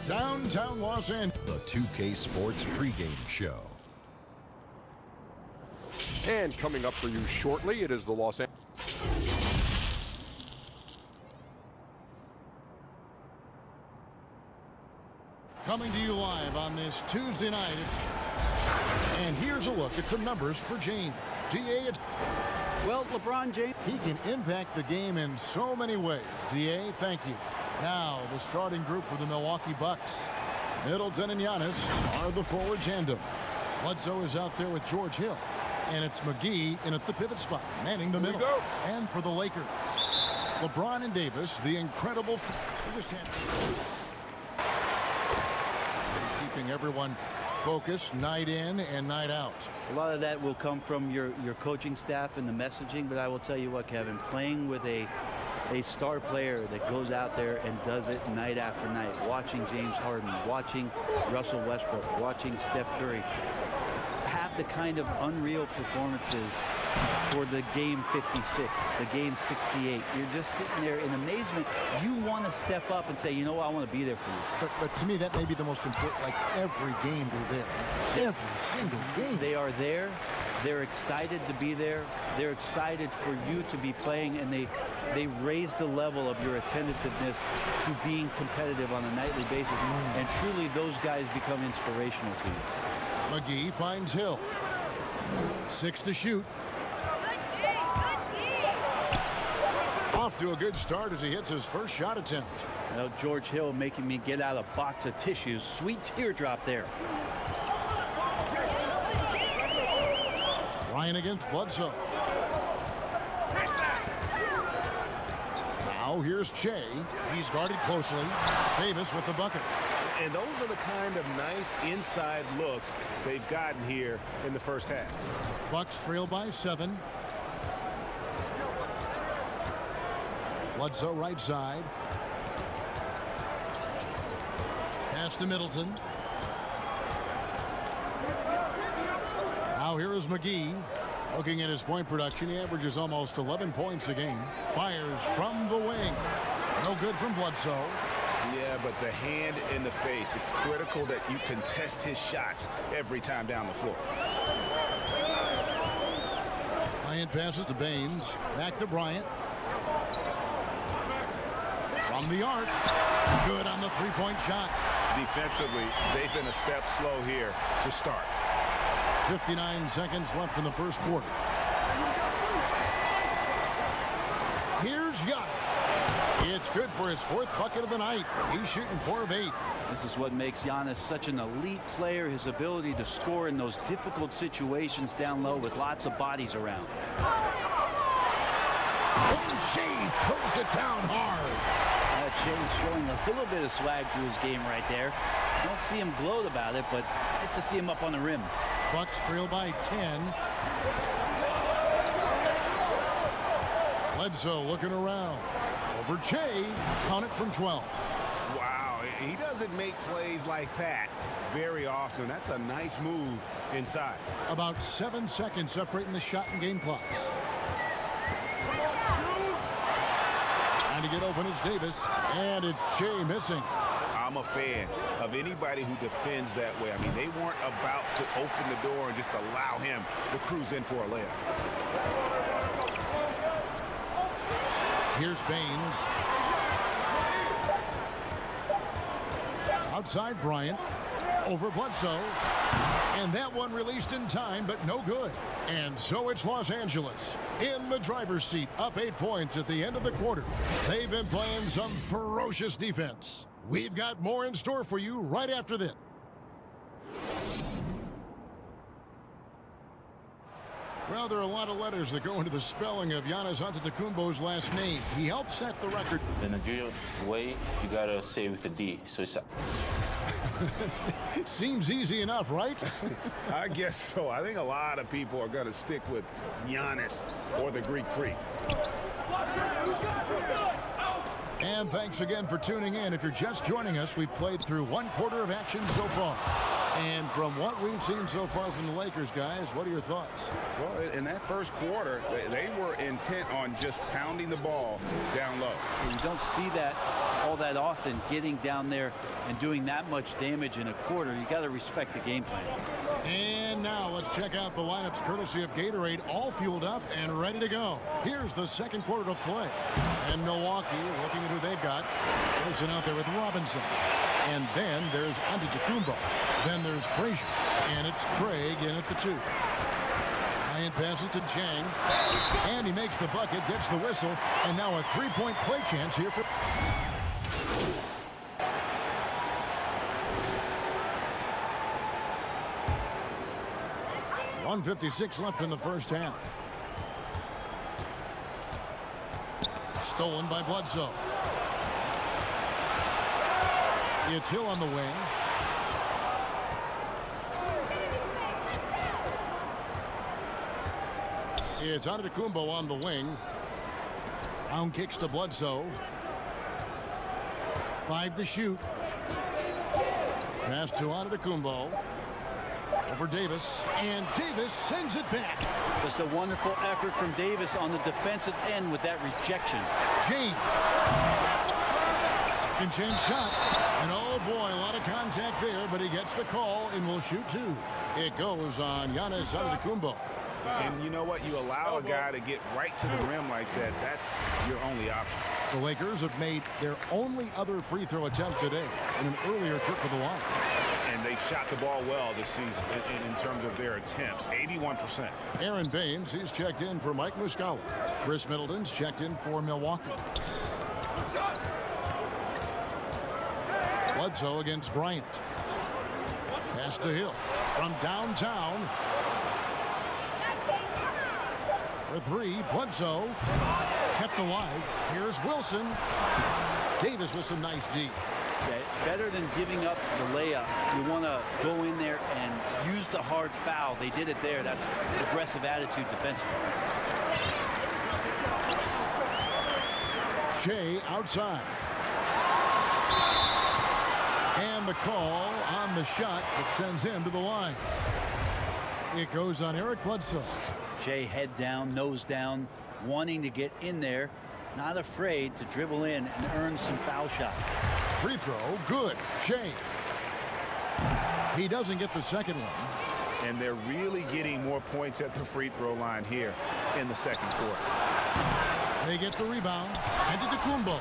downtown Los Angeles. The 2K Sports pregame show. And coming up for you shortly, it is the Los Angeles. Coming to you live on this Tuesday night. And here's a look at some numbers for James. DA, well, LeBron James, he can impact the game in so many ways. DA, thank you. Now, the starting group for the Milwaukee Bucks. Middleton and Giannis are the forward tandem. Bledsoe is out there with George Hill. And it's McGee in at the pivot spot, manning the middle. And for the Lakers, LeBron and Davis, the incredible. Keeping everyone focused night in and night out. a lot of that will come from your coaching staff and the messaging, but I will tell you what, Kevin, playing with a star player that goes out there and does it night after night, watching James Harden, watching Russell Westbrook, watching Steph Curry, have the kind of unreal performances for the game 56, the game 68. You're just sitting there in amazement. You want to step up and say, you know what, I want to be there for you. But to me, that may be the most important. Like every game they're there. Every single game. They are there. They're excited to be there. They're excited for you to be playing, and they raise the level of your attentiveness to being competitive on a nightly basis. And truly, those guys become inspirational to you. McGee finds Hill. 6 to shoot. Off to a good start as he hits his first shot attempt. Well, George Hill making me get out a box of tissues. Sweet teardrop there. Ryan against Bledsoe. Now here's Che. He's guarded closely. Davis with the bucket. And those are the kind of nice inside looks they've gotten here in the first half. Bucks trail by 7. Bledsoe right side. Pass to Middleton. Now here is McGee. Looking at his point production, he averages almost 11 points a game. Fires from the wing. No good from Bledsoe. Yeah, but the hand in the face, it's critical that you contest his shots every time down the floor. Bryant passes to Baines. Back to Bryant. From the arc. Good on the three-point shot. Defensively, they've been a step slow here to start. 59 seconds left in the first quarter. Here's Giannis. It's good for his 4th bucket of the night. He's shooting 4 of 8. This is what makes Giannis such an elite player, his ability to score in those difficult situations down low with lots of bodies around. And Shea throws it down hard. Shea's showing a little bit of swag to his game right there. I don't see him gloat about it, but nice to see him up on the rim. Bucks trail by 10. Bledsoe looking around. Over Che. Count it from 12. Wow, he doesn't make plays like that very often. That's a nice move inside. About 7 seconds separating the shot and game clocks. Trying to get open is Davis, and it's Che missing. I'm a fan of anybody who defends that way. I mean, they weren't about to open the door and just allow him to cruise in for a layup. Here's Baines. Outside Bryant. Over Bledsoe. And that one released in time, but no good. And so it's Los Angeles in the driver's seat, up 8 points at the end of the quarter. They've been playing some ferocious defense. We've got more in store for you right after this. Well, there are a lot of letters that go into the spelling of Giannis Antetokounmpo's last name. He helped set the record. The Nigerian way, you gotta say with a D. So it's Seems easy enough, right? I guess so. I think a lot of people are going to stick with Giannis or the Greek Freak. And thanks again for tuning in. If you're just joining us, we've played through 1 quarter of action so far. And from what we've seen so far from the Lakers, guys, what are your thoughts? Well, in that first quarter, they were intent on just pounding the ball down low. You don't see that all all that often, getting down there and doing that much damage in a quarter. You got to respect the game plan. And now let's check out the lineups courtesy of Gatorade, all fueled up and ready to go. Here's the second quarter of play. And Milwaukee looking at who they've got. Wilson out there with Robinson. And then there's Antetokounmpo. Then there's Frazier. And it's Craig in at the 2. Bryant passes to Chang. And he makes the bucket, gets the whistle. And now a three-point play chance here for... 1:56 left in the first half. Stolen by Bledsoe. It's Hill on the wing. It's Antetokounmpo on the wing. Brown kicks to Bledsoe. 5 to shoot. Pass to Antetokounmpo. Over Davis, and Davis sends it back. Just a wonderful effort from Davis on the defensive end with that rejection. James. Second chance shot. And oh boy, a lot of contact there, but he gets the call and will shoot 2. It goes on Giannis Antetokounmpo. And you know what? You allow a guy to get right to the rim like that. That's your only option. The Lakers have made their only other free throw attempt today in an earlier trip to the line. And they've shot the ball well this season in terms of their attempts. 81%. Aaron Baines, he's checked in for Mike Muscala. Chris Middleton's checked in for Milwaukee. Bledsoe against Bryant. Pass to Hill from downtown. For 3, Bledsoe kept alive. Here's Wilson. Davis with some nice D. Okay, better than giving up the layup. You want to go in there and use the hard foul. They did it there. That's aggressive attitude defensively. Shea outside. And the call on the shot that sends him to the line. It goes on Eric Bledsoe. Shea head down, nose down, wanting to get in there, not afraid to dribble in and earn some foul shots. Free throw, good. Shea. He doesn't get the second one. And they're really getting more points at the free throw line here in the second quarter. They get the rebound. Antetokounmpo.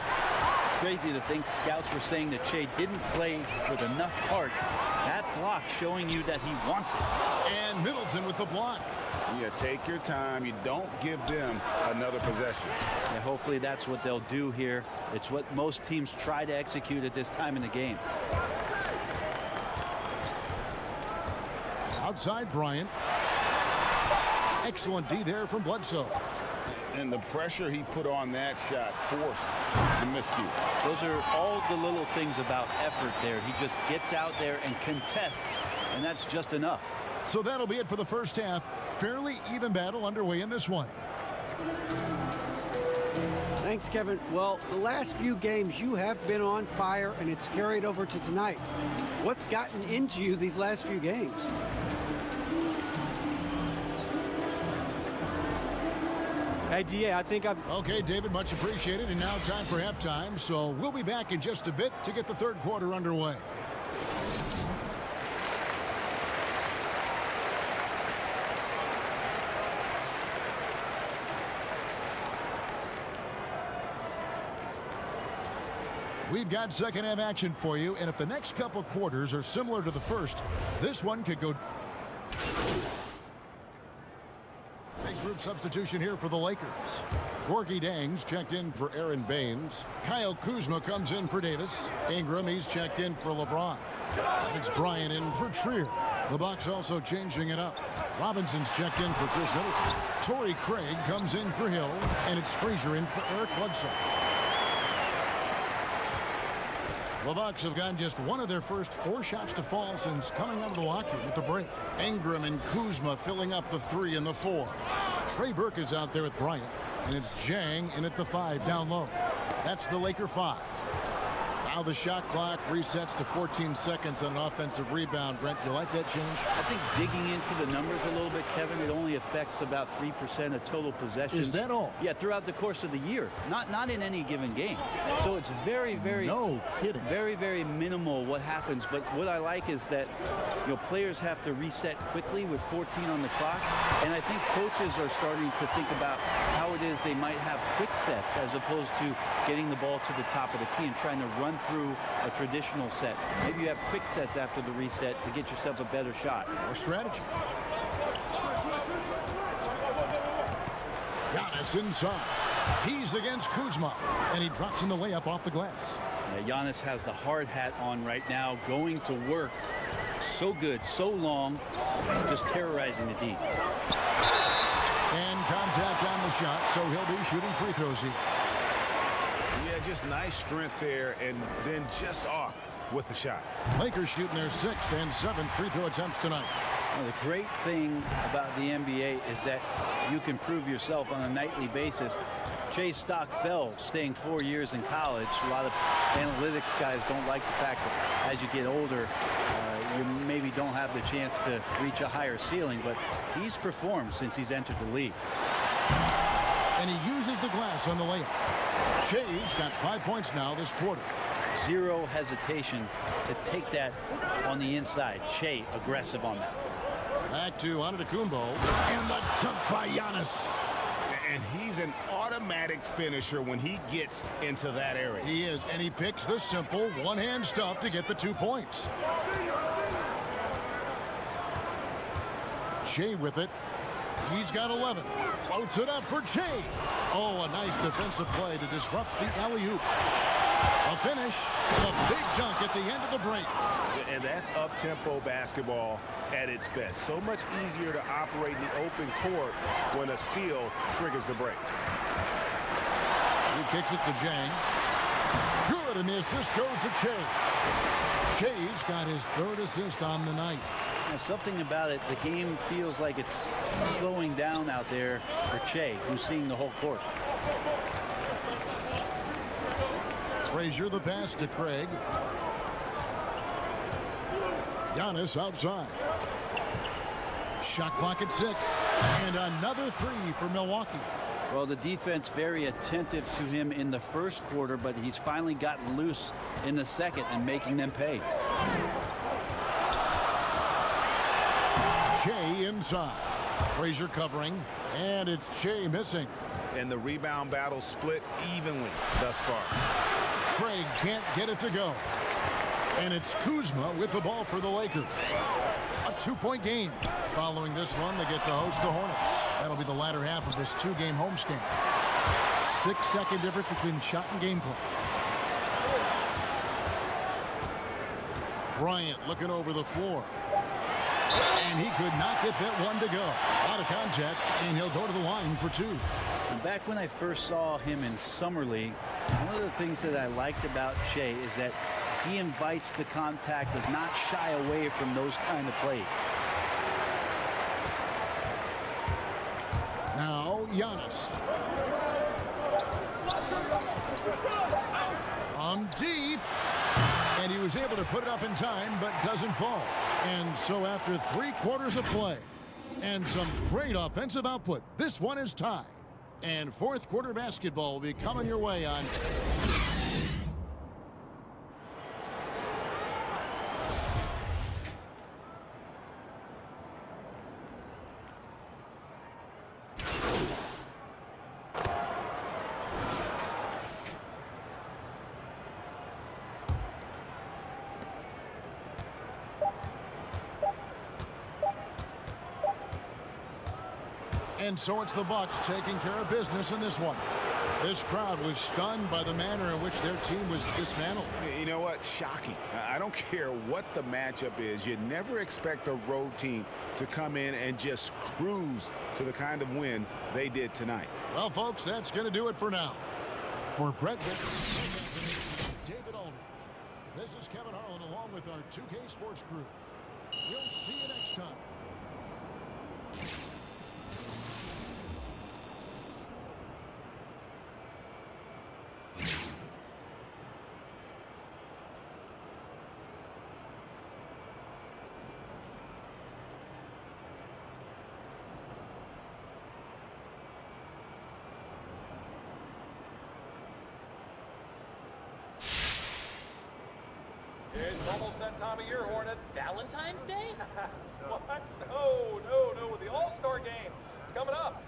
Crazy to think scouts were saying that Shea didn't play with enough heart. That block showing you that he wants it. And Middleton with the block. Yeah, take your time. You don't give them another possession. Yeah, hopefully that's what they'll do here. It's what most teams try to execute at this time in the game. Outside Bryant. Excellent D there from Bledsoe. And the pressure he put on that shot forced the miscue. Those are all the little things about effort there. He just gets out there and contests, and that's just enough. So that'll be it for the first half. Fairly even battle underway in this one. Thanks, Kevin. Well, the last few games you have been on fire, and it's carried over to tonight. What's gotten into you these last few games? Hey, DA, I think I've... Okay, David, much appreciated. And now time for halftime. So we'll be back in just a bit to get the third quarter underway. We've got second half action for you, and if the next couple quarters are similar to the first, this one could go. Big group substitution here for the Lakers. Corky Dangs checked in for Aaron Baines. Kyle Kuzma comes in for Davis. Ingram, he's checked in for LeBron. It's Bryant in for Trier. The Bucks also changing it up. Robinson's checked in for Chris Middleton. Torrey Craig comes in for Hill, and it's Frazier in for Eric Bledsoe. The Bucks have gotten just one of their first 4 shots to fall since coming out of the locker room at the break. Ingram and Kuzma filling up the 3 and the 4. Trey Burke is out there with Bryant, and it's Jang in at the 5 down low. That's the Laker 5. Now the shot clock resets to 14 seconds on an offensive rebound. Brent, you like that change? I think digging into the numbers a little bit, Kevin, it only affects about 3% of total possessions. Is that all? Yeah, throughout the course of the year, not in any given game. So it's very, very, no kidding, very, very minimal what happens. But what I like is that players have to reset quickly with 14 on the clock, and I think coaches are starting to think about how it is they might have quick sets as opposed to getting the ball to the top of the key and trying to run through a traditional set. Maybe you have quick sets after the reset to get yourself a better shot. Or strategy. Giannis inside. He's against Kuzma, and he drops in the layup off the glass. Yeah, Giannis has the hard hat on right now, going to work. So good, so long, just terrorizing the D. And contact on the shot, so he'll be shooting free throws here. Yeah, just nice strength there, and then just off with the shot. Lakers shooting their 6th and 7th free throw attempts tonight. Well, the great thing about the NBA is that you can prove yourself on a nightly basis. Jay's stock fell staying 4 years in college. A lot of analytics guys don't like the fact that as you get older, you maybe don't have the chance to reach a higher ceiling, but he's performed since he's entered the league. And he uses the glass on the layup. Shay's got 5 points now this quarter. Zero hesitation to take that on the inside. Shea aggressive on that. Back to Antetokounmpo, and the dunk by Giannis. And he's an automatic finisher when he gets into that area. He is, and he picks the simple one-hand stuff to get the 2 points. Shea with it. He's got 11. Floats it up for Shea. Oh, a nice defensive play to disrupt the alley-oop. A finish, a big dunk at the end of the break. And that's up-tempo basketball at its best. So much easier to operate in the open court when a steal triggers the break. He kicks it to Jang. Good, and the assist goes to Shea. Shea's got his 3rd assist on the night. Now, something about it, the game feels like it's slowing down out there for Shea, who's seeing the whole court. Frazier the pass to Craig. Giannis outside. Shot clock at 6. And another 3 for Milwaukee. Well, the defense very attentive to him in the first quarter, but he's finally gotten loose in the second and making them pay. Shea inside. Frazier covering, and it's Shea missing. And the rebound battle split evenly thus far. Craig can't get it to go. And it's Kuzma with the ball for the Lakers. A 2-point game. Following this one, they get to host the Hornets. That'll be the latter half of this 2-game homestand. 6-second difference between the shot and game clock. Bryant looking over the floor. And he could not get that one to go. Out of contact, and he'll go to the line for 2. And back when I first saw him in Summer League, one of the things that I liked about Shea is that he invites the contact, does not shy away from those kind of plays. Now, Giannis. From deep. And he was able to put it up in time, but doesn't fall. And so after 3 quarters of play and some great offensive output, this one is tied. And 4th quarter basketball will be coming your way on. And so it's the Bucks taking care of business in this one. This crowd was stunned by the manner in which their team was dismantled. You know what? Shocking. I don't care what the matchup is. You never expect a road team to come in and just cruise to the kind of win they did tonight. Well, folks, that's going to do it for now. For Brett David Aldridge, this is Kevin Harlan along with our 2K Sports crew. We'll see you next time. It's almost that time of year, Hornet. Valentine's Day? What? No. The All-Star game. It's coming up.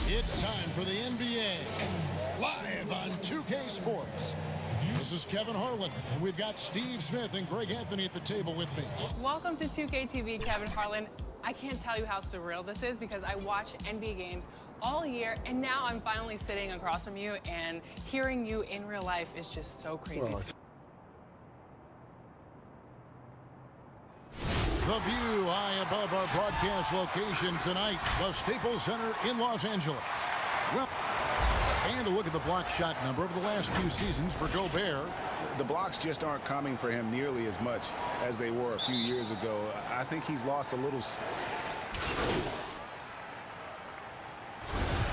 It's time for the NBA, live on 2K Sports. This is Kevin Harlan, and we've got Steve Smith and Greg Anthony at the table with me. Welcome to 2K TV, Kevin Harlan. I can't tell you how surreal this is because I watch NBA games all year, and now I'm finally sitting across from you, and hearing you in real life is just so crazy. Well, The view high above our broadcast location tonight, the Staples Center in Los Angeles. Well, and a look at the block shot number over the last few seasons for Gobert. The blocks just aren't coming for him nearly as much as they were a few years ago. I think he's lost a little.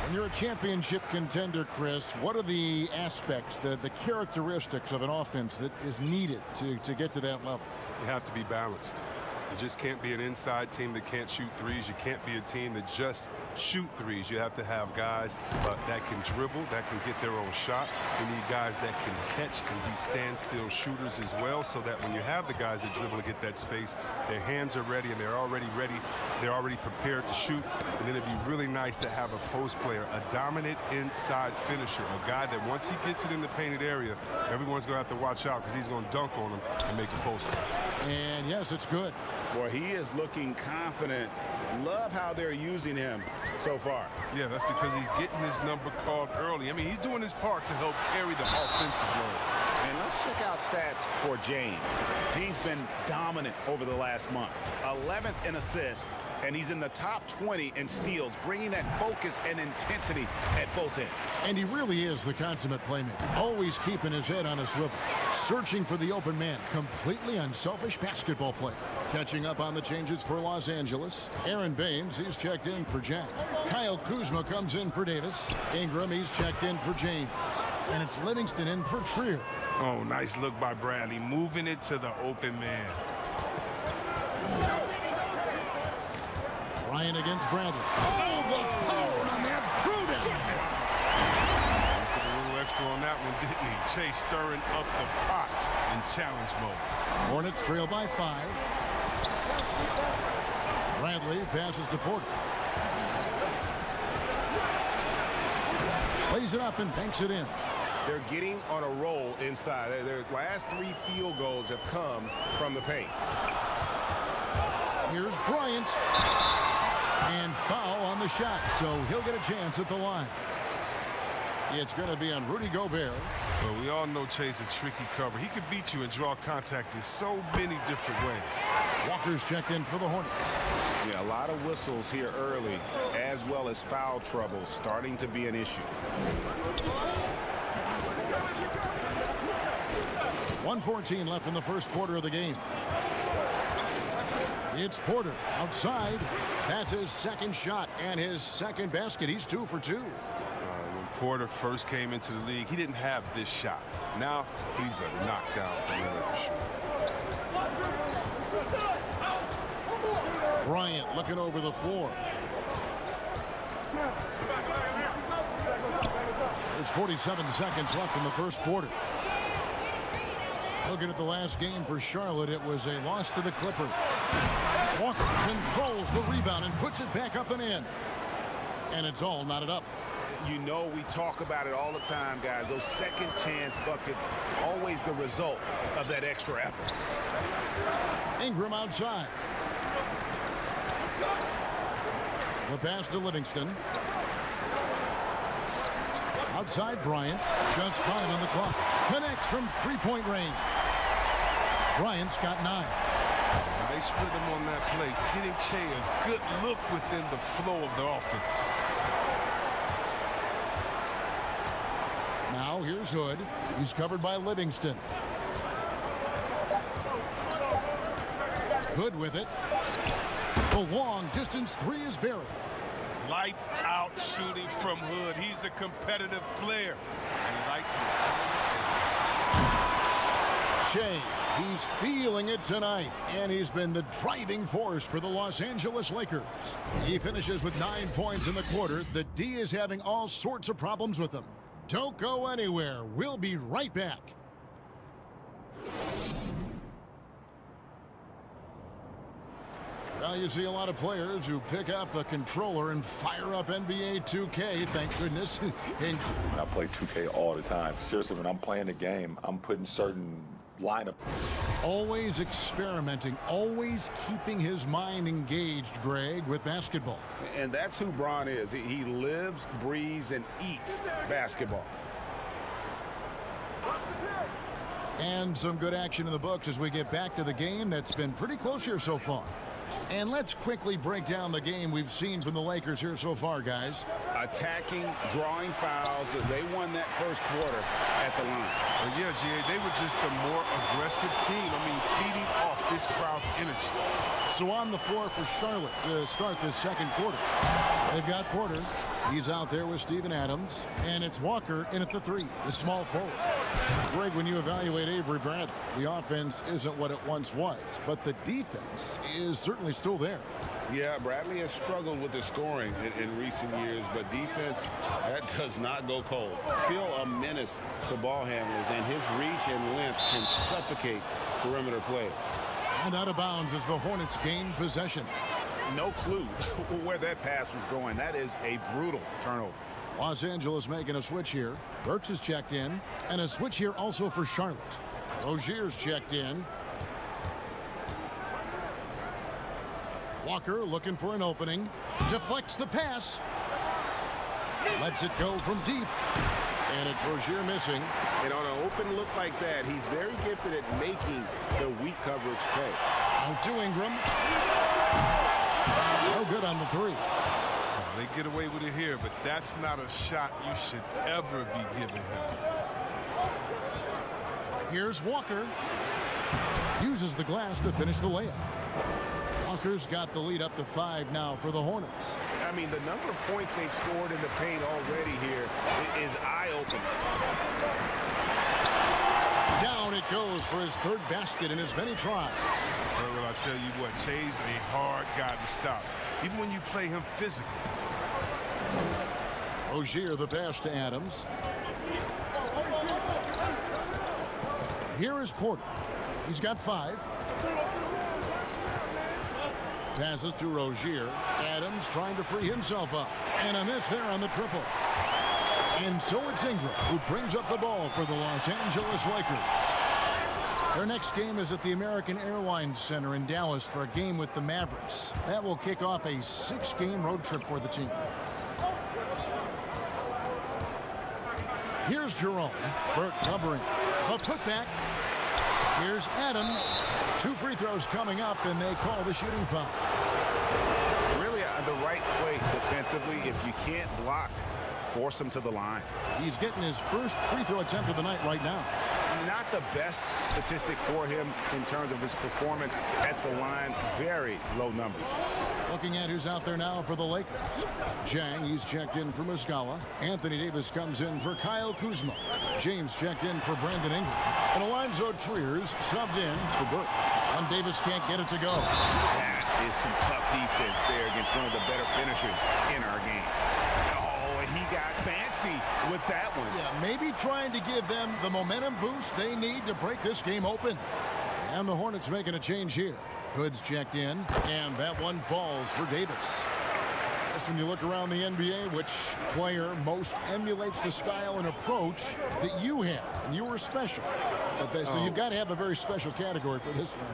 When you're a championship contender, Chris, what are the aspects, the characteristics of an offense that is needed to get to that level? You have to be balanced. You just can't be an inside team that can't shoot threes. You can't be a team that just shoot threes. You have to have guys that can dribble, that can get their own shot. You need guys that can catch and be standstill shooters as well, so that when you have the guys that dribble to get that space, their hands are ready and they're already ready. They're already prepared to shoot. And then it'd be really nice to have a post player, a dominant inside finisher, a guy that once he gets it in the painted area, everyone's going to have to watch out because he's going to dunk on him and make a post. And yes, it's good. Boy, he is looking confident. Love how they're using him so far. Yeah, that's because he's getting his number called early. I mean, he's doing his part to help carry the offensive load. And let's check out stats for James. He's been dominant over the last month. 11th in assists, and he's in the top 20 in steals, bringing that focus and intensity at both ends. And he really is the consummate playmaker, always keeping his head on a swivel, searching for the open man, completely unselfish basketball play. Catching up on the changes for Los Angeles, Aaron Baines, he's checked in for Jack. Kyle Kuzma comes in for Davis. Ingram, he's checked in for James. And it's Livingston in for Trier. Oh, nice look by Bradley, moving it to the open man. Ryan against Bradley. Oh, the power on that Pruden. Put a little extra on that one, didn't he? Chase stirring up the pot in challenge mode. Hornets trail by 5. Bradley passes to Porter. Lays it up and banks it in. They're getting on a roll inside. Their last 3 field goals have come from the paint. Here's Bryant. And foul on the shot, so he'll get a chance at the line. It's going to be on Rudy Gobert. Well, we all know Chase a tricky cover. He could beat you and draw contact in so many different ways. Walker's checked in for the Hornets. Yeah, a lot of whistles here early, as well as foul trouble starting to be an issue. 1:14 left in the first quarter of the game. It's Porter outside. That's his second shot and his second basket. He's 2 for 2. When Porter first came into the league, he didn't have this shot. Now he's a knockdown perimeter shooter. Bryant looking over the floor. There's 47 seconds left in the first quarter. Looking at the last game for Charlotte, it was a loss to the Clippers. Walker controls the rebound and puts it back up and in. And it's all knotted up. You know, we talk about it all the time, guys. Those second chance buckets, always the result of that extra effort. Ingram outside. The pass to Livingston. Outside Bryant. Just 5 on the clock. Connects from three-point range. Bryant's got 9. Nice rhythm on that play, getting Shea a good look within the flow of the offense. Now here's Hood. He's covered by Livingston. Hood with it. The long distance 3 is buried. Lights out shooting from Hood. He's a competitive player. And he likes Shea, he's feeling it tonight, and he's been the driving force for the Los Angeles Lakers. He finishes with 9 points in the quarter. The D is having all sorts of problems with him. Don't go anywhere. We'll be right back. Well, you see a lot of players who pick up a controller and fire up NBA 2K, thank goodness. I play 2K all the time. Seriously, when I'm playing the game, I'm putting certain lineup. Always experimenting, always keeping his mind engaged, Greg, with basketball. And that's who Bron is. He lives, breathes, and eats basketball. And some good action in the books as we get back to the game that's been pretty close here so far. And let's quickly break down the game we've seen from the Lakers here so far, guys. Attacking, drawing fouls. They won that first quarter at the line. Well, yeah, GA, they were just a more aggressive team. I mean, feeding off this crowd's energy. So on the floor for Charlotte to start this second quarter. They've got Porter. He's out there with Steven Adams. And it's Walker in at the 3, the small forward. Greg, when you evaluate Avery Bradley, the offense isn't what it once was, but the defense is certainly still there. Yeah, Bradley has struggled with the scoring in recent years, but defense, that does not go cold. Still a menace to ball handlers, and his reach and length can suffocate perimeter players. And out of bounds as the Hornets gain possession. No clue where that pass was going. That is a brutal turnover. Los Angeles making a switch here. Burks is checked in. And a switch here also for Charlotte. Rozier's checked in. Walker looking for an opening. Deflects the pass. Lets it go from deep. And it's Rozier missing. And on an open look like that, he's very gifted at making the weak coverage pay. Out to Ingram. No good on the 3. They get away with it here, but that's not a shot you should ever be giving him. Here's Walker. Uses the glass to finish the layup. Walker's got the lead up to 5 now for the Hornets. I mean, the number of points they've scored in the paint already here is eye-opening. Down it goes for his 3rd basket in as many tries. Well, I'll tell you what, Shay's a hard guy to stop, even when you play him physically. Rozier the pass to Adams. Here is Porter. He's got 5. Passes to Rozier. Adams trying to free himself up. And a miss there on the triple. And so it's Ingram who brings up the ball for the Los Angeles Lakers. Their next game is at the American Airlines Center in Dallas for a game with the Mavericks. That will kick off a 6-game road trip for the team. Here's Jerome. Burke covering. A putback. Here's Adams. 2 free throws coming up, and they call the shooting foul. Really the right play defensively. If you can't block, force him to the line. He's getting his first free throw attempt of the night right now. Not the best statistic for him in terms of his performance at the line. Very low numbers. Looking at who's out there now for the Lakers. Jang, he's checked in for Muscala. Anthony Davis comes in for Kyle Kuzma. James checked in for Brandon Ingram. And Alonzo Trier's subbed in for Burke. And Davis can't get it to go. That is some tough defense there against one of the better finishers in our game. He got fancy with that one. Yeah, maybe trying to give them the momentum boost they need to break this game open. And the Hornets making a change here. Hood's checked in, and that one falls for Davis. Just when you look around the NBA, which player most emulates the style and approach that you have, and you were special. But so you've got to have a very special category for this one.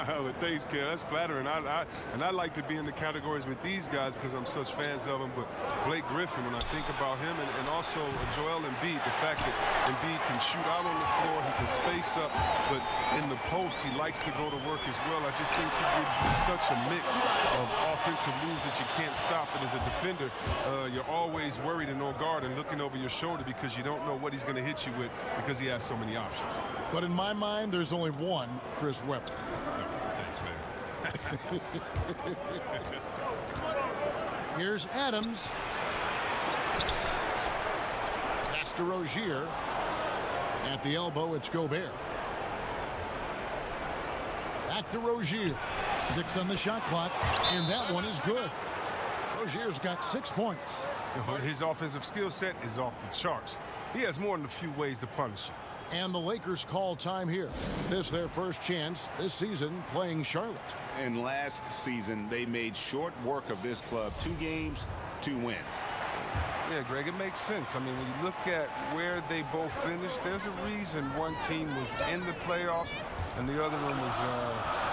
Well, thanks, Ken. That's flattering. And I like to be in the categories with these guys because I'm such fans of them. But Blake Griffin, when I think about him, and also Joel Embiid, the fact that Embiid can shoot out on the floor, he can space up, but in the post, he likes to go to work as well. I just think he gives you such a mix of offensive moves that you can't stop. And as a defender, you're always worried and on guard and looking over your shoulder because you don't know what he's going to hit you with because he has so many options. But in my mind, there's only one Chris Webber. No, thanks, man. Here's Adams. Pass to Rozier. At the elbow, it's Gobert. Back to Rozier. 6 on the shot clock, and that one is good. Rozier's got 6 points. His offensive skill set is off the charts. He has more than a few ways to punish you. And the Lakers call time here. This their first chance this season playing Charlotte. And last season, they made short work of this club. 2 games, 2 wins. Yeah, Greg, it makes sense. I mean, when you look at where they both finished, there's a reason one team was in the playoffs and the other one was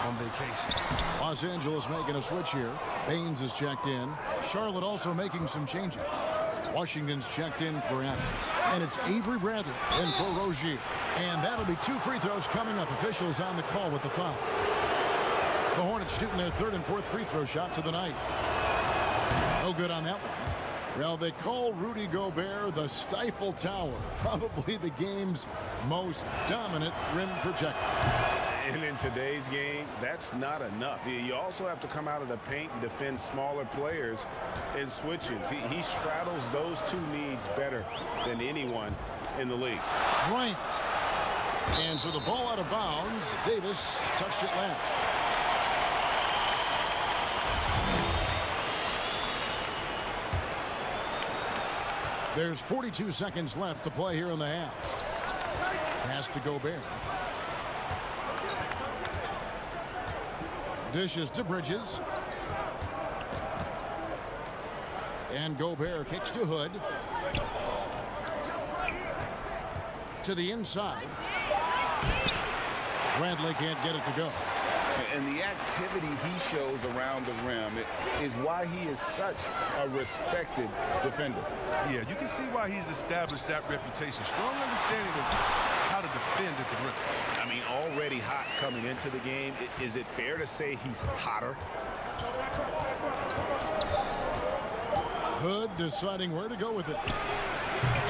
on vacation. Los Angeles making a switch here. Baines is checked in. Charlotte also making some changes. Washington's checked in for Adams. And it's Avery Bradley in for Rozier. And that'll be 2 free throws coming up. Officials on the call with the foul. The Hornets shooting their 3rd and 4th free throw shots of the night. No good on that one. Well, they call Rudy Gobert the Stifle Tower. Probably the game's most dominant rim protector. And in today's game, that's not enough. You also have to come out of the paint and defend smaller players in switches. He straddles those 2 needs better than anyone in the league. Bryant. And so the ball out of bounds. Davis touched it last. There's 42 seconds left to play here in the half. Pass to Gobert. Dishes to Bridges. And Gobert kicks to Hood. To the inside. Bradley can't get it to go. And the activity he shows around the rim is why he is such a respected defender. Yeah, you can see why he's established that reputation. Strong understanding of how to defend at the rim. I mean, already hot coming into the game. Is it fair to say he's hotter? Hood deciding where to go with it.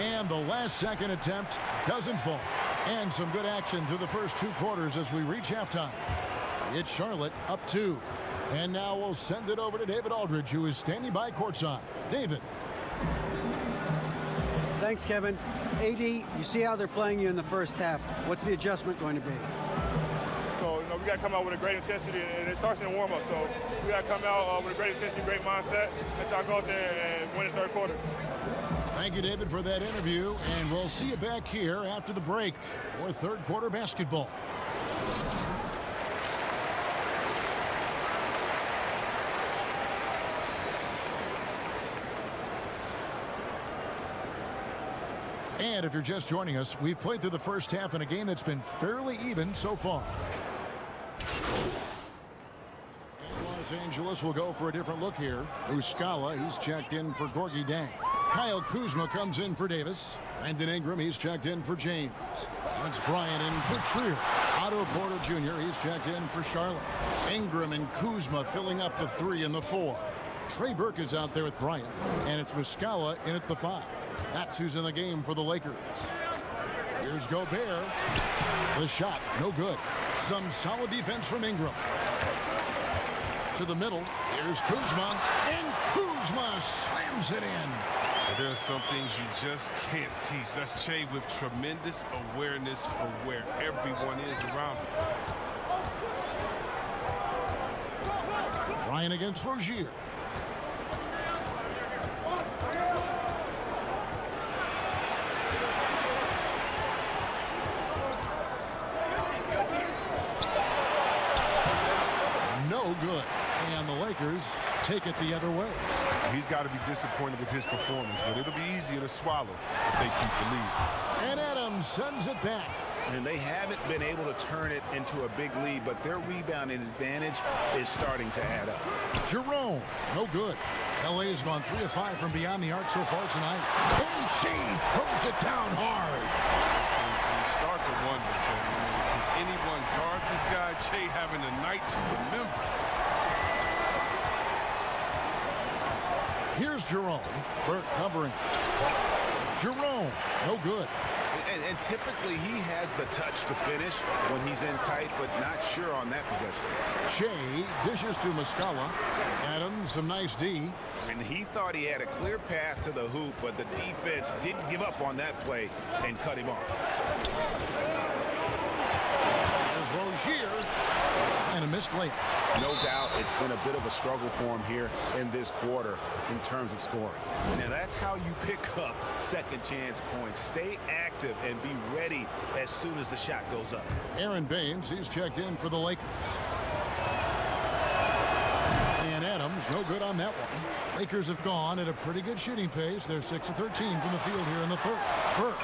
And the last second attempt doesn't fall. And some good action through the first 2 quarters as we reach halftime. It's Charlotte up 2. And now we'll send it over to David Aldridge, who is standing by courtside. David. Thanks, Kevin. AD, you see how they're playing you in the first half. What's the adjustment going to be? So, we got to come out with a great intensity, and it starts in the warm-up. So we got to come out with a great intensity, great mindset, and try to go out there and win the 3rd quarter. Thank you, David, for that interview. And we'll see you back here after the break for 3rd quarter basketball. And if you're just joining us, we've played through the first half in a game that's been fairly even so far. And Los Angeles will go for a different look here. Muscala, he's checked in for Gorgie Dang. Kyle Kuzma comes in for Davis. Brandon Ingram, he's checked in for James. That's Bryant in for Trier. Otto Porter Jr., he's checked in for Charlotte. Ingram and Kuzma filling up the 3 and the 4. Trey Burke is out there with Bryant. And it's Muscala in at the 5. That's who's in the game for the Lakers. Here's Gobert. The shot, no good. Some solid defense from Ingram. To the middle. Here's Kuzma. And Kuzma slams it in. There are some things you just can't teach. That's Che with tremendous awareness for where everyone is around him. Ryan against Rozier. No good. And the Lakers take it the other way. He's got to be disappointed with his performance, but it'll be easier to swallow if they keep the lead. And Adams sends it back. And they haven't been able to turn it into a big lead, but their rebounding advantage is starting to add up. Jerome, no good. LA's gone 3 of 5 from beyond the arc so far tonight. And she throws it down hard. You start to wonder, can anyone guard this guy? Che having a night to remember. Here's Jerome. Burke covering. Jerome, no good. And typically he has the touch to finish when he's in tight, but not sure on that possession. Shea dishes to Muscala. Adams, some nice D. And he thought he had a clear path to the hoop, but the defense didn't give up on that play and cut him off. There's Rozier. And a missed layup. No doubt it's been a bit of a struggle for him here in this quarter in terms of scoring. Now that's how you pick up second chance points. Stay active and be ready as soon as the shot goes up. Aaron Baines, he's checked in for the Lakers. And Adams, no good on that one. Lakers have gone at a pretty good shooting pace. They're 6 of 13 from the field here in the 3rd. Burke,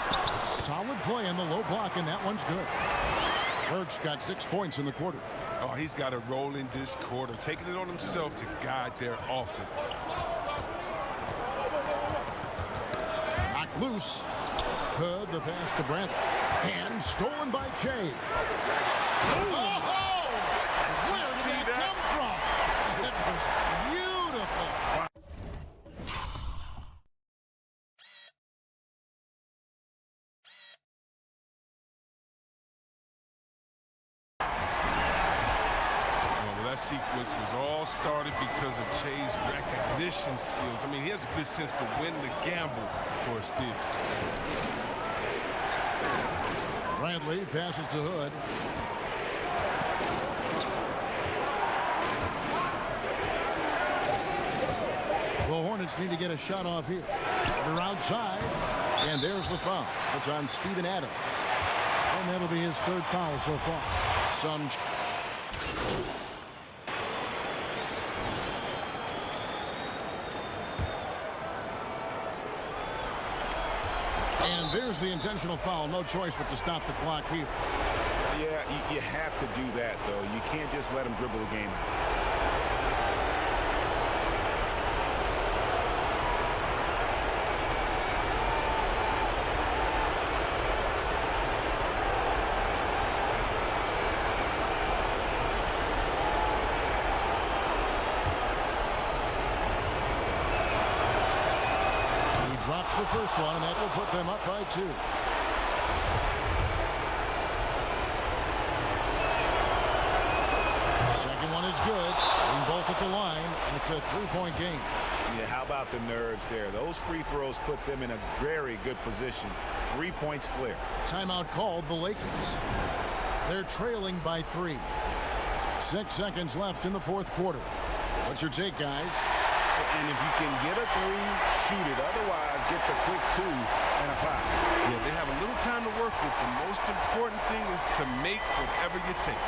solid play in the low block, and that one's good. Burke's got 6 points in the quarter. Oh, he's got to roll in this quarter, taking it on himself to guide their offense. Loose. Hood, the pass to Brandt. And stolen by Jay. Oh! Where did that come from? It was beautiful. That sequence was all started because of Jay's recognition skills. I mean, he has a good sense to win the gamble for a steal. Bradley passes to Hood. The Hornets need to get a shot off here. They're outside, and there's the foul. It's on Steven Adams. And that'll be his third foul so far. And there's the intentional foul. No choice but to stop the clock here. Yeah, you have to do that, though. You can't just let him dribble the game. Drops the first one, and that will put them up by 2. Second one is good. Being both at the line, and it's a 3-point game. Yeah, how about the nerves there? Those free throws put them in a very good position. 3 points clear. Timeout called the Lakers. They're trailing by 3. 6 seconds left in the fourth quarter. What's your take, guys? And if you can get a 3, shoot it. Otherwise, get the quick 2 and a foul. Yeah, they have a little time to work with. The most important thing is to make whatever you take.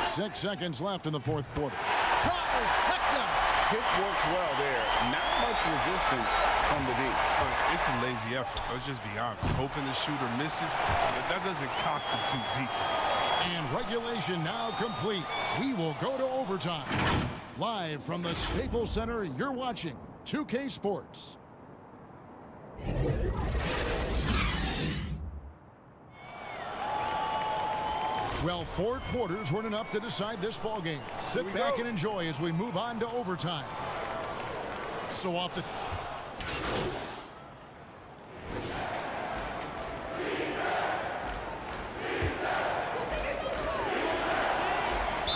6 seconds left in the fourth quarter. Trifecta! Pick works well there. Not much resistance from the D. It's a lazy effort. Let's just be honest. Hoping the shooter misses, that doesn't constitute defense. And regulation now complete. We will go to overtime. Live from the Staples Center, you're watching 2K Sports. Well, 4 quarters weren't enough to decide this ballgame. Sit back and enjoy as we move on to overtime. So off the...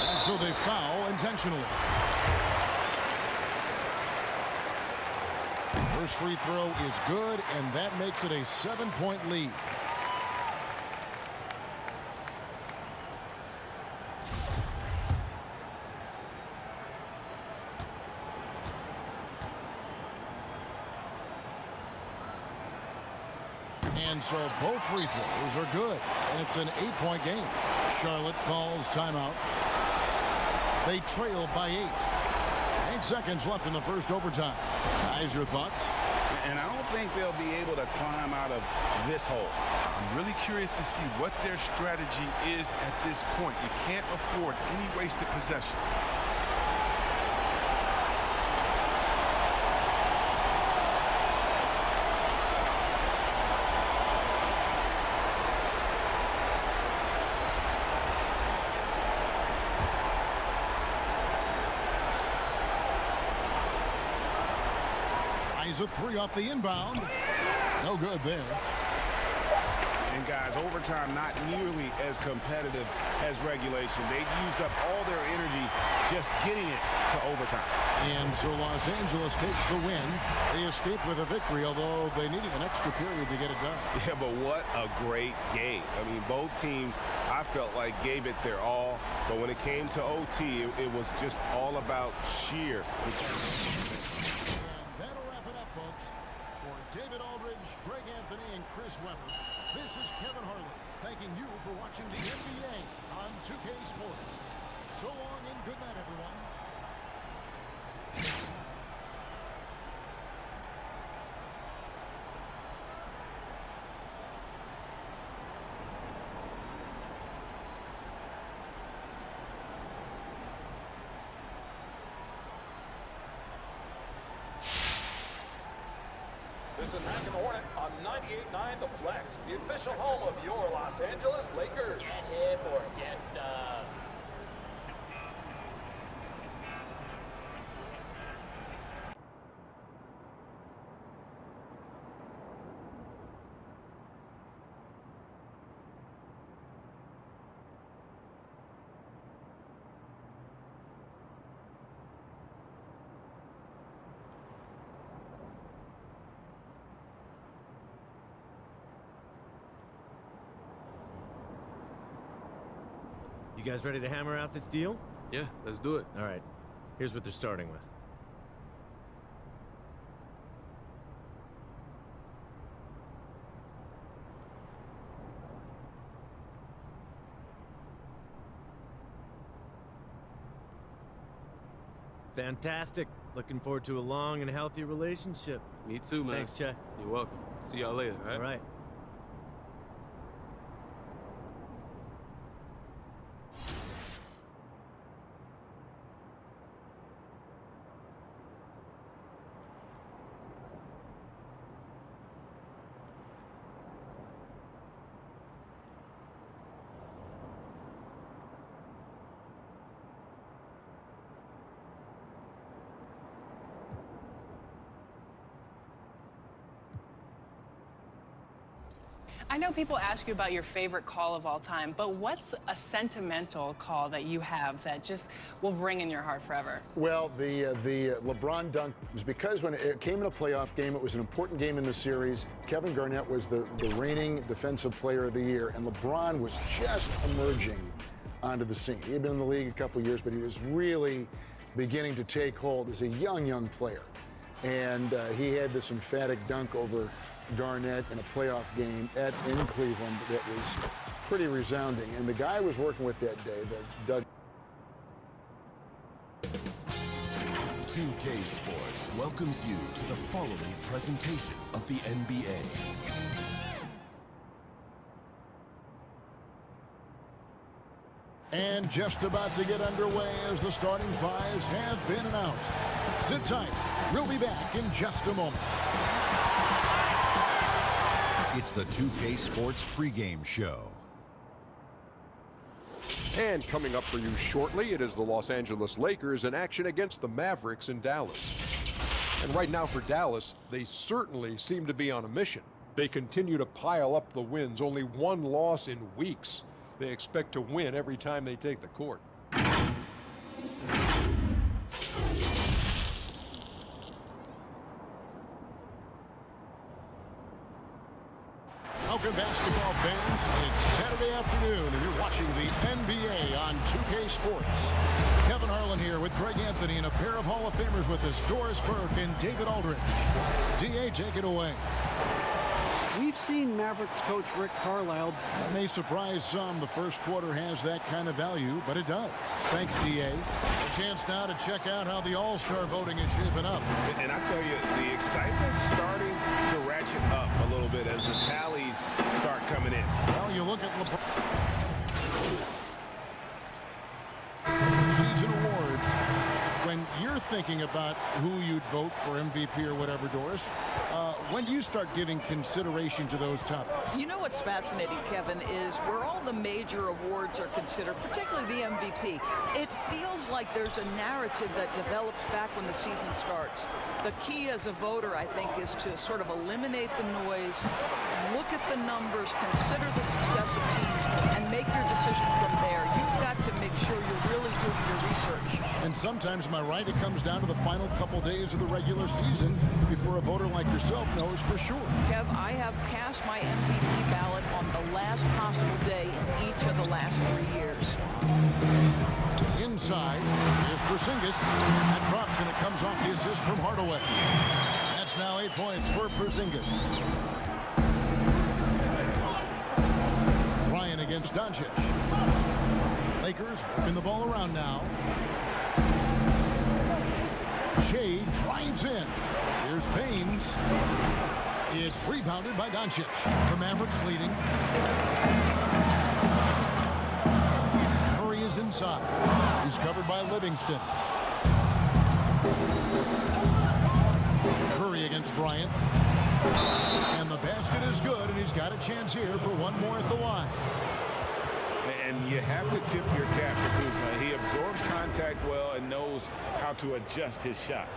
And so they foul intentionally. First free throw is good, and that makes it a 7-point lead. And so both free throws are good, and it's an 8-point game. Charlotte calls timeout. They trail by 8. 8 seconds left in the first overtime. Guys, your thoughts? And I don't think they'll be able to climb out of this hole. I'm really curious to see what their strategy is at this point. You can't afford any wasted possessions. A 3 off the inbound. No good there. And guys, overtime not nearly as competitive as regulation. They used up all their energy just getting it to overtime. And so Los Angeles takes the win. They escaped with a victory, although they needed an extra period to get it done. Yeah, but what a great game. I mean, both teams, I felt like, gave it their all. But when it came to OT, it was just all about sheer. David Aldridge, Greg Anthony, and Chris Webber. This is Kevin Harlan thanking you for watching the NBA on 2K Sports. So long and good night, everyone. is the second Hornet on 98.9 The Flex, the official home of your Los Angeles Lakers. Get hip or get stuff. You guys ready to hammer out this deal? Yeah, let's do it. All right. Here's what they're starting with. Fantastic. Looking forward to a long and healthy relationship. Me too, man. Thanks, Jay. You're welcome. See y'all later, right? All right. I know people ask you about your favorite call of all time, but what's a sentimental call that you have that just will ring in your heart forever? Well, the LeBron dunk was because when it came in a playoff game, it was an important game in the series. Kevin Garnett was the reigning defensive player of the year, and LeBron was just emerging onto the scene. He had been in the league a couple years, but he was really beginning to take hold as a young player. And he had this emphatic dunk over Garnett in a playoff game in Cleveland that was pretty resounding. And the guy I was working with that day, Doug. 2K Sports welcomes you to the following presentation of the NBA. And just about to get underway as the starting fives have been announced. Sit tight. We'll be back in just a moment. It's the 2K Sports pregame show. And coming up for you shortly, it is the Los Angeles Lakers in action against the Mavericks in Dallas. And right now for Dallas, they certainly seem to be on a mission. They continue to pile up the wins, only one loss in weeks. They expect to win every time they take the court. Welcome, basketball fans. It's Saturday afternoon, and you're watching the NBA on 2K Sports. Kevin Harlan here with Greg Anthony and a pair of Hall of Famers with us, Doris Burke and David Aldridge. D.A., take it away. We've seen Mavericks coach Rick Carlisle. That may surprise some. The first quarter has that kind of value, but it does. Thanks, D.A. A chance now to check out how the All-Star voting is shaping up. And I tell you, the excitement's starting to ratchet up a little bit as the tallies start coming in. Well, you look at LeBron. Season awards. When you're thinking about who you'd vote for MVP or whatever, Doris, when do you start giving consideration to those topics? You know what's fascinating, Kevin, is where all the major awards are considered, particularly the MVP, it feels like there's a narrative that develops back when the season starts. The key as a voter, I think, is to sort of eliminate the noise, look at the numbers, consider the success of teams, and make your decision from there. You've got to make sure you're really doing your research. And sometimes, am I right, it comes down to the final couple days of the regular season before a voter like yourself knows for sure. Kev, I have cast my MVP ballot on the last possible day in each of the last 3 years. Inside, here's Porzingis. That drops, and it comes off the assist from Hardaway. That's now 8 points for Porzingis. Ryan against Doncic. Lakers working the ball around now. Shea drives in. Here's Baines. It's rebounded by Doncic. The Mavericks leading. Curry is inside. He's covered by Livingston. Curry against Bryant. is good, and he's got a chance here for one more at the line. And you have to tip your cap to Kuzma. He absorbs contact well and knows how to adjust his shot.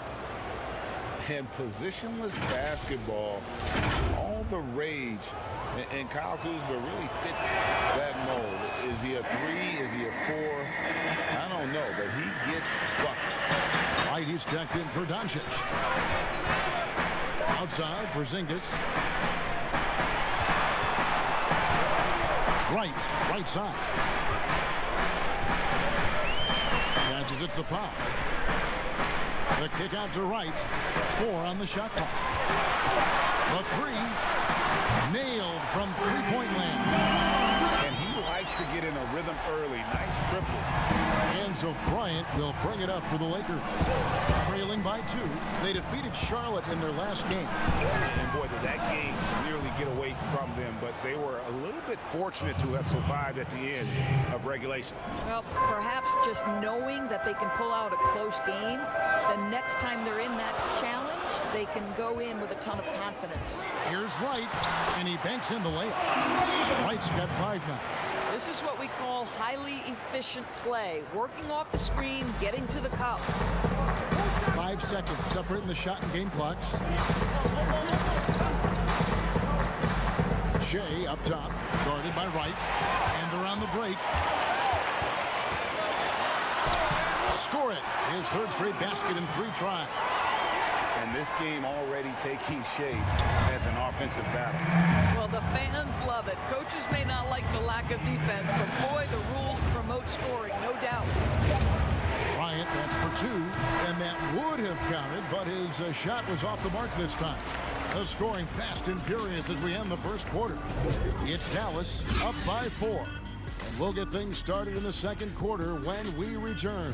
And positionless basketball, all the rage, and Kyle Kuzma really fits that mold. Is he a 3? Is he a 4? I don't know, but he gets buckets. Right, he's checked in for Doncic. Outside, Porzingis. Right side. Passes it to Pop. The kick out to Wright. 4 on the shot clock. The 3 nailed from three-point land. And he likes to get in a rhythm early. Nice triple. And so Bryant will bring it up for the Lakers. Trailing by 2. They defeated Charlotte in their last game. And boy, did that game nearly get away from them, but they were a little bit fortunate to have survived at the end of regulation. Well, perhaps just knowing that they can pull out a close game, the next time they're in that challenge, they can go in with a ton of confidence. Here's Wright, and he banks in the layup. Wright's got 5 now. This is what we call highly efficient play. Working off the screen, getting to the cup. 5 seconds separating the shot and game clocks. Shea up top, guarded by Wright, and around the break. Score it. His 3rd straight basket in 3 tries. And this game already taking shape as an offensive battle. Well, the fans love it. Coaches may not like the lack of defense, but boy, the rules promote scoring, no doubt. Bryant, that's for 2, and that would have counted, but his shot was off the mark this time. The scoring fast and furious as we end the first quarter. It's Dallas up by 4. And we'll get things started in the second quarter when we return.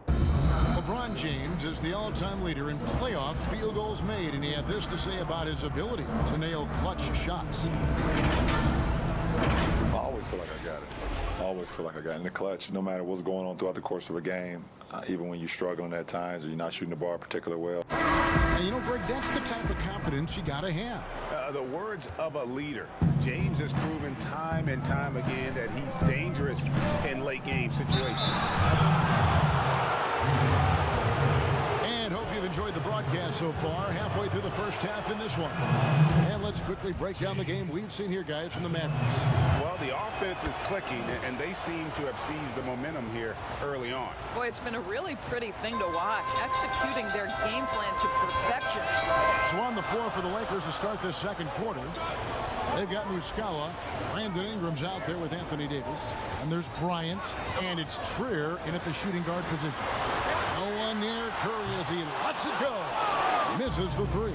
LeBron James is the all-time leader in playoff field goals made, and he had this to say about his ability to nail clutch shots. I always feel like I got it. I always feel like I got it in the clutch, no matter what's going on throughout the course of a game, even when you're struggling at times or you're not shooting the ball particularly well. And you know, Greg, that's the type of confidence you got to have. The words of a leader. James has proven time and time again that he's dangerous in late game situations. And hope you've enjoyed the broadcast so far. Halfway through the first half in this one. And let's quickly break down the game we've seen here, guys, from the Mavericks. Well, the offense is clicking, and they seem to have seized the momentum here early on. Boy, it's been a really pretty thing to watch, executing their game plan to perfection. So on the floor for the Lakers to start this second quarter, they've got Muscala. Brandon Ingram's out there with Anthony Davis. And there's Bryant, and it's Trier in at the shooting guard position. No one near Curry as he lets it go. Misses the 3.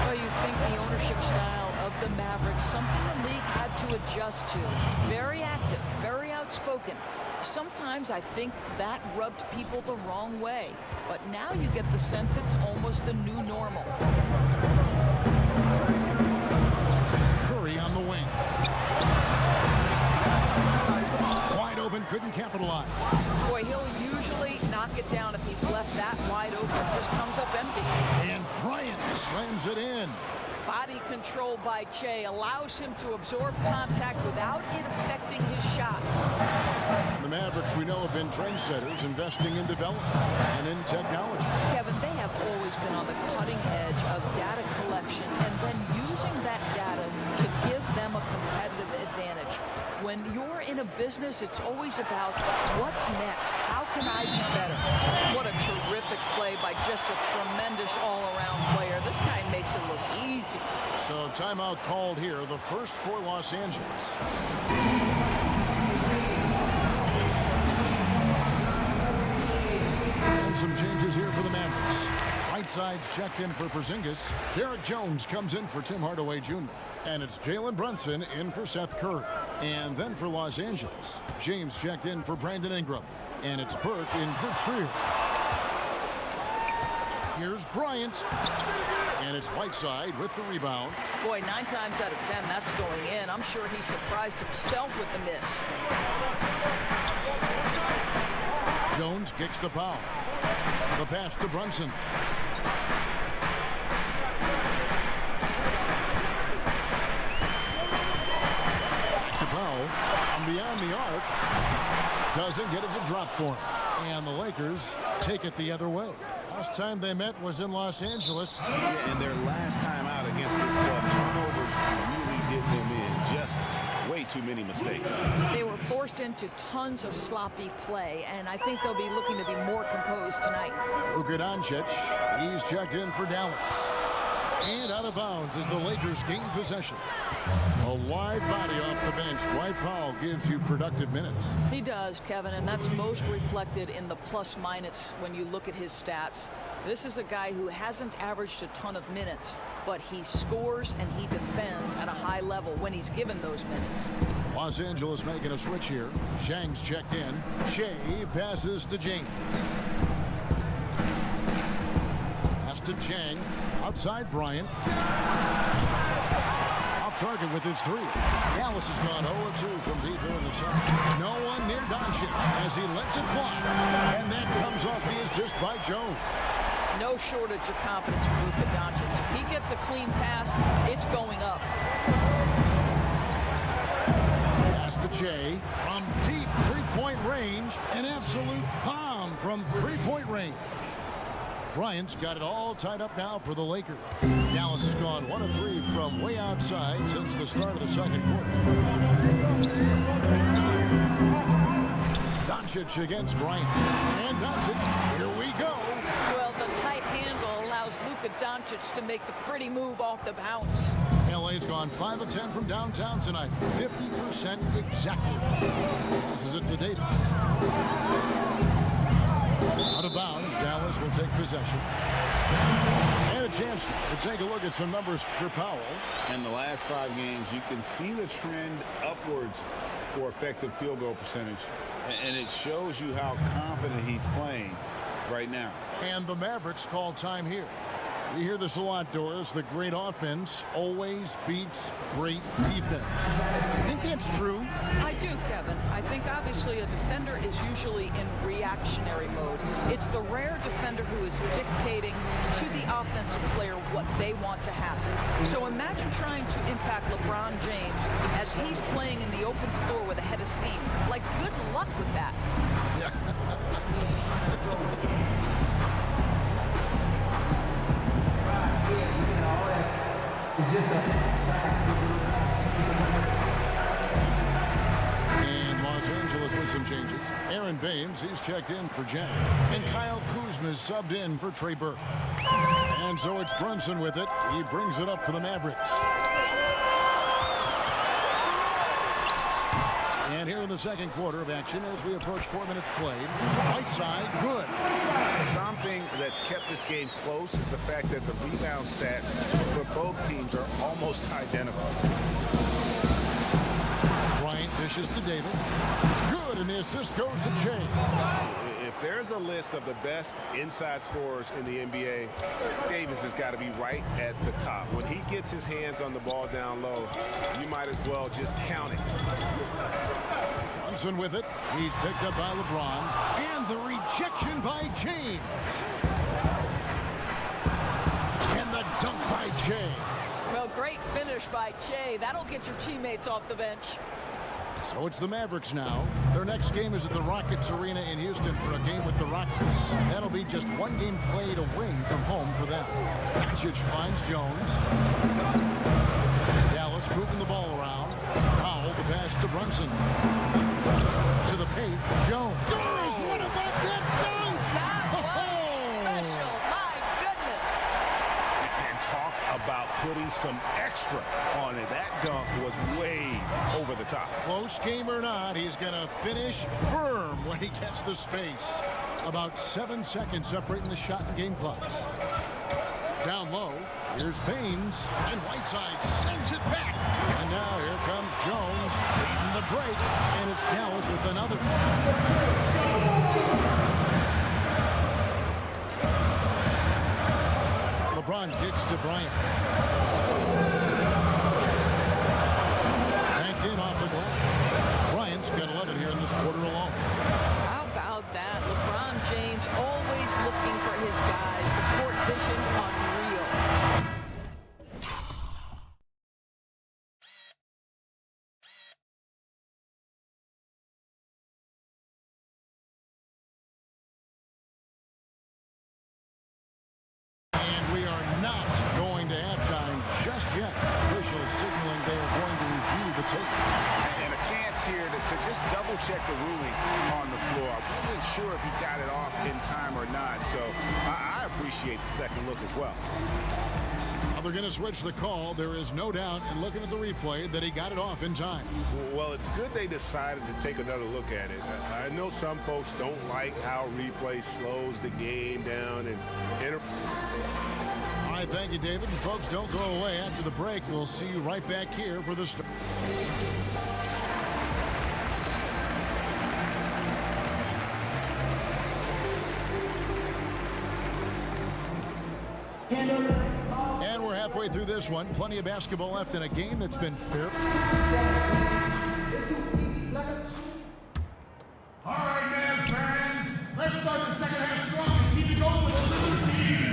Well, you think the ownership style of the Mavericks, something the league had to adjust to. Very active, very outspoken. Sometimes I think that rubbed people the wrong way. But now you get the sense it's almost the new normal. Curry on the wing. Wide open, couldn't capitalize. Boy, he'll usually knock it down if he's left that wide open. Just comes up empty. And Bryant slams it in. Body control by Che allows him to absorb contact without it affecting his shot. The Mavericks, we know, have been trendsetters, investing in development and in technology. Kevin, they have always been on the cutting edge of data collection and then using that data to give them a competitive advantage. When you're in a business, it's always about what's next? How can I be better? What a terrific play by just a tremendous all-around player. This guy makes it look easy. So timeout called here, the first for Los Angeles. And some changes here for the Mavericks. Right side's checked in for Porzingis. Derek Jones comes in for Tim Hardaway Jr. And it's Jalen Brunson in for Seth Curry. And then for Los Angeles, James checked in for Brandon Ingram. And it's Burke in for Trier. Here's Bryant. And it's Whiteside with the rebound. Boy, 9 times out of 10, that's going in. I'm sure he surprised himself with the miss. Jones kicks to Powell. The pass to Brunson. Back to Powell. From beyond the arc. Doesn't get it to drop for him. And the Lakers take it the other way. Last time they met was in Los Angeles. Yeah, and their last time out against this club, turnovers really did them in. Just way too many mistakes. They were forced into tons of sloppy play, and I think they'll be looking to be more composed tonight. Luka Doncic, he's checked in for Dallas. And out of bounds as the Lakers gain possession. A live body off the bench. Dwight Powell gives you productive minutes. He does, Kevin, and that's most reflected in the plus-minus when you look at his stats. This is a guy who hasn't averaged a ton of minutes, but he scores and he defends at a high level when he's given those minutes. Los Angeles making a switch here. Zhang's checked in. Shea passes to James. Pass to Zhang. Outside Bryant. Off target with his three. Dallas has gone 0-2 from deep here in the second. No one near Doncic as he lets it fly. And that comes off the assist by Jones. No shortage of confidence from Luka Doncic. If he gets a clean pass, it's going up. Pass to Jay from deep three-point range. An absolute bomb from three-point range. Bryant's got it all tied up now for the Lakers. Dallas has gone 1 of 3 from way outside since the start of the second quarter. Doncic against Bryant. And Doncic, here we go. Well, the tight handle allows Luka Doncic to make the pretty move off the bounce. LA's gone 5 of 10 from downtown tonight. 50% exactly. This is it to Davis. Out of bounds, Dallas will take possession. And a chance to take a look at some numbers for Powell. In the last 5 games, you can see the trend upwards for effective field goal percentage. And it shows you how confident he's playing right now. And the Mavericks call time here. We hear this a lot, Doris. The great offense always beats great defense. Think that's true? I do, Kevin. I think obviously a defender is usually in reactionary mode. It's the rare defender who is dictating to the offensive player what they want to happen. So imagine trying to impact LeBron James as he's playing in the open floor with a head of steam. Like, good luck with that. It's just and Los Angeles with some changes. Aaron Baines, he's checked in for Jack. And Kyle Kuzma's subbed in for Trey Burke. And so it's Brunson with it. He brings it up for the Mavericks. And here in the second quarter of action as we approach 4 minutes played. Right side, good. Something that's kept this game close is the fact that the rebound stats for both teams are almost identical. Bryant dishes to Davis. Good, and the assist goes to Jay. If there's a list of the best inside scorers in the NBA, Davis has got to be right at the top. When he gets his hands on the ball down low, you might as well just count it. Brunson with it. He's picked up by LeBron. And the rejection by James. And the dunk by Jay. Well, great finish by Jay. That'll get your teammates off the bench. So it's the Mavericks now. Their next game is at the Rockets Arena in Houston for a game with the Rockets. That'll be just 1 game played away from home for them. Doncic finds Jones. Dallas moving the ball around. Powell, the pass to Brunson. To the paint, Jones. Doris, what about that dunk? That was special. My goodness. And talk about putting some extra on it. That dunk was way over the top. Close game or not, he's going to finish firm when he gets the space. About 7 seconds separating the shot and game clocks. Down low, here's Baines, and Whiteside sends it back. And now here comes Jones leading the break, and it's Dallas with another. LeBron kicks to Bryant. Banked in off the glass. Bryant's got 11 here in this quarter alone. How about that? LeBron James always looked guys. The court vision unreal. And we are not going to halftime just yet. Officials signaling they are going to review the tape. And a chance here to just double-check the ruling on the floor. I wasn't sure if he got it off in time or not, so I appreciate the second look as well. They're going to switch the call. There is no doubt in looking at the replay that he got it off in time. Well, it's good they decided to take another look at it. I know some folks don't like how replay slows the game down. All right, thank you, David. And folks, don't go away after the break. We'll see you right back here for the start. And we're halfway through this one. Plenty of basketball left in a game that's been fair. All right, Mavs fans, let's start the second half strong and keep it going with a little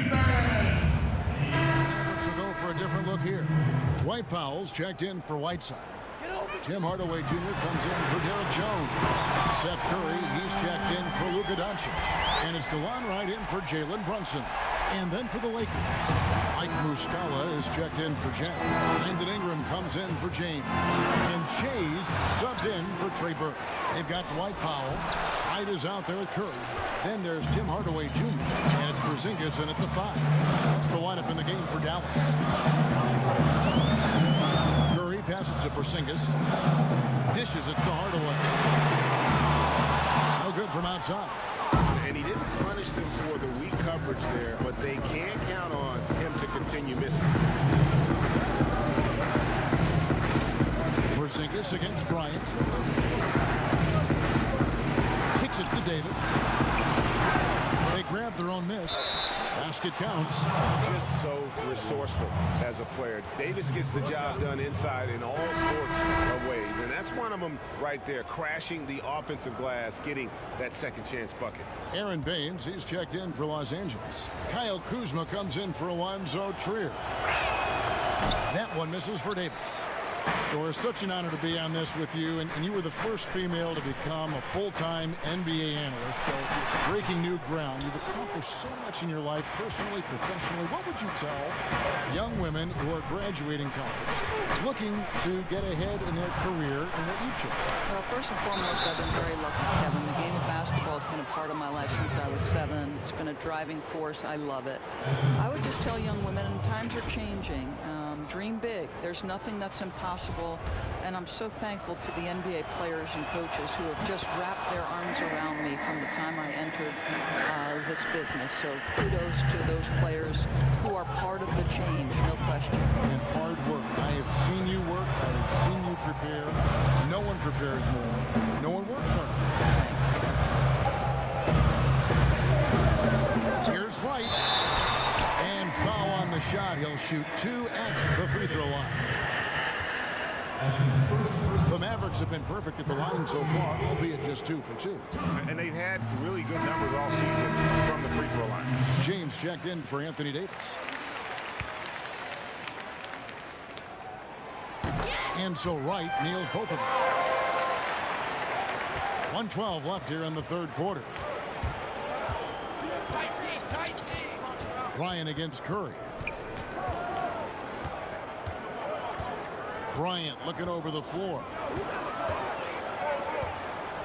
defense. Let's go for a different look here. Dwight Powell's checked in for Whiteside. Tim Hardaway Jr. comes in for Derek Jones. Seth Curry, he's checked in for Luka Doncic. And it's DeLon Wright in for Jalen Brunson. And then for the Lakers, Mike Muscala is checked in for Jack. Brandon Ingram comes in for James. And Chase subbed in for Trey Burke. They've got Dwight Powell. Wright is out there with Curry. Then there's Tim Hardaway Jr. And it's Porzingis in at the 5. That's the lineup in the game for Dallas. Curry passes to Porzingis. Dishes it to Hardaway. No good from outside. And he didn't punish them for the weak coverage there, but they can't count on him to continue missing. Porzingis against Bryant. Kicks it to Davis. They grab their own miss. Basket counts. Just so resourceful as a player. Davis gets the job done inside in all sorts of ways, and that's one of them right there, crashing the offensive glass, getting that second chance bucket. Aaron Baines, he's checked in for Los Angeles. Kyle Kuzma comes in for Alonzo Trier. That one misses for Davis. So it's such an honor to be on this with you, and you were the first female to become a full-time NBA analyst, breaking new ground. You've accomplished so much in your life, personally, professionally. What would you tell young women who are graduating college, looking to get ahead in their career and what you've chosen? Well, first and foremost, I've been very lucky, Kevin. The game of basketball has been a part of my life since I was 7. It's been a driving force. I love it. I would just tell young women, times are changing. Dream big. There's nothing that's impossible. And I'm so thankful to the NBA players and coaches who have just wrapped their arms around me from the time I entered this business. So kudos to those players who are part of the change, no question. And hard work. I have seen you work. I have seen you prepare. No one prepares more. No one works harder. Thanks. Here's White. And foul on the shot. He'll shoot 2 at the free throw line. The Mavericks have been perfect at the line so far, albeit just 2 for 2. And they've had really good numbers all season from the free throw line. James checked in for Anthony Davis. And so Wright nails both of them. 1:12 left here in the third quarter. Bryant against Curry. Bryant looking over the floor.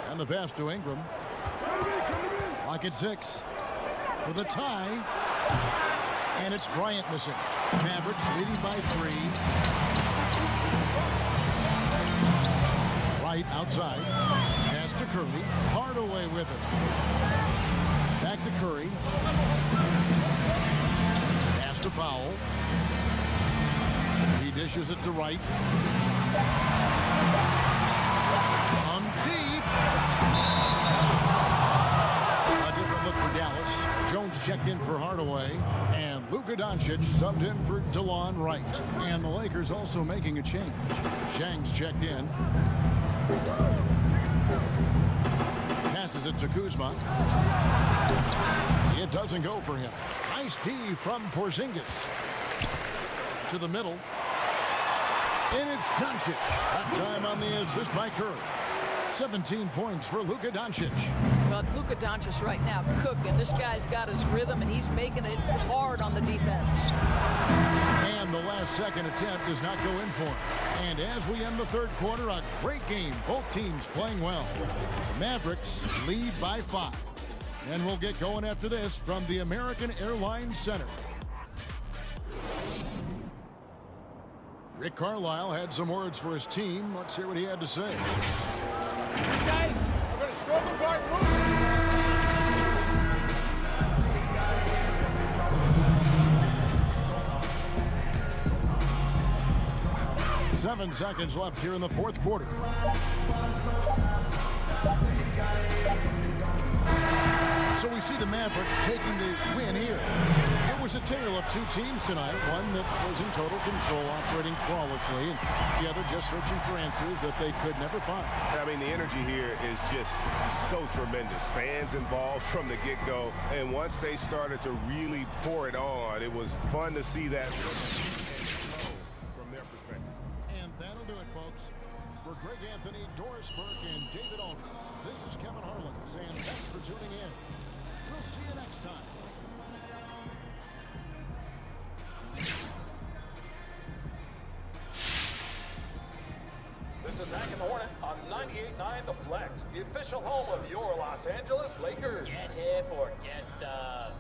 And the pass to Ingram. Lock at 6 for the tie. And it's Bryant missing. Mavericks leading by 3. Right outside. Pass to Curry. Hardaway with it. Back to Curry. Pass to Powell. He dishes it to Wright. On deep. A different look for Dallas. Jones checked in for Hardaway. And Luka Doncic subbed in for DeLon Wright. And the Lakers also making a change. Shang's checked in. Passes it to Kuzma. It doesn't go for him. Nice D from Porzingis. To the middle. And it's Doncic. That time on the assist by Curry. 17 points for Luka Doncic. But Luka Doncic right now cooking. This guy's got his rhythm, and he's making it hard on the defense. And the last second attempt does not go in for him. And as we end the third quarter, a great game. Both teams playing well. Mavericks lead by 5. And we'll get going after this from the American Airlines Center. Rick Carlisle had some words for his team. Let's hear what he had to say. These guys are going to struggle guard moves. 7 seconds left here in the fourth quarter. So we see the Mavericks taking the win here. It was a tale of two teams tonight. One that was in total control, operating flawlessly, and the other just searching for answers that they could never find. I mean, the energy here is just so tremendous. Fans involved from the get-go, and once they started to really pour it on, it was fun to see that from their perspective. And that'll do it, folks. For Greg Anthony, Doris Burke, and David Aldridge, this is Kevin Harlan saying thanks for tuning in. We'll see you next time. This is Hack and the Hornet on 98.9 The Flex, the official home of your Los Angeles Lakers. Get hip or get stuff.